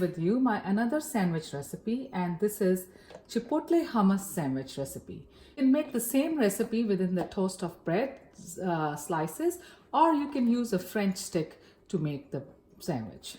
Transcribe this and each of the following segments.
with you my another sandwich recipe, and this is Chipotle Hummus sandwich recipe. You can make the same recipe within the toast of bread slices, or you can use a French stick to make the sandwich.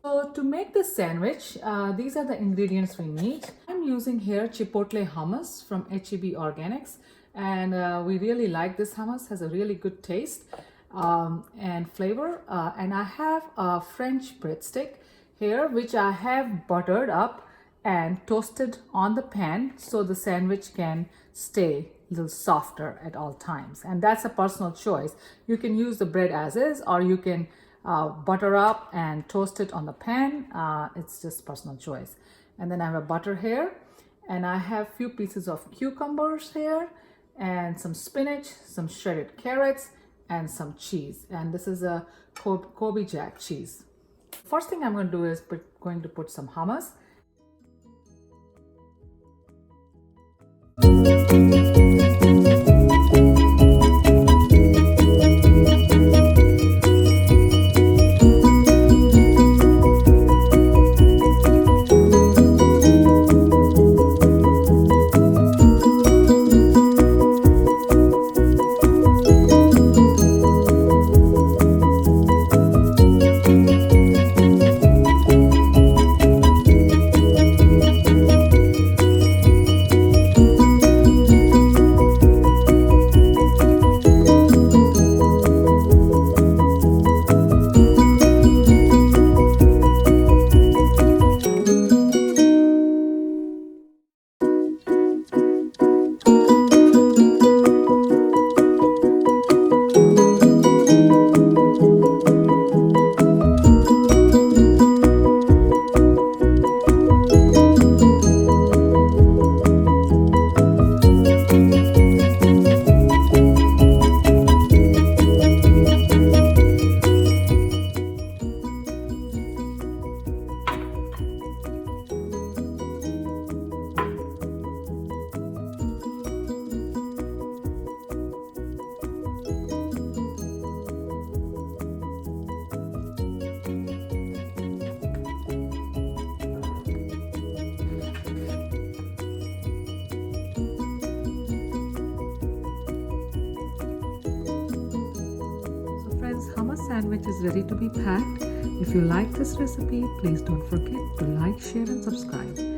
So to make this sandwich, these are the ingredients we need. I'm using here Chipotle Hummus from HEB Organics, and we really like this hummus. Has a really good taste and flavor. And I have a French breadstick here, which I have buttered up and toasted on the pan so the sandwich can stay a little softer at all times. And that's a personal choice. You can use the bread as is, or you can butter up and toast it on the pan. It's just personal choice. And then I have a butter here, and I have few pieces of cucumbers here, and some spinach, some shredded carrots, and some cheese. And this is a Kobe Jack cheese. First thing I'm going to do is going to put some hummus. Hummus sandwich is ready to be packed. If you like this recipe, please don't forget to like, share and subscribe.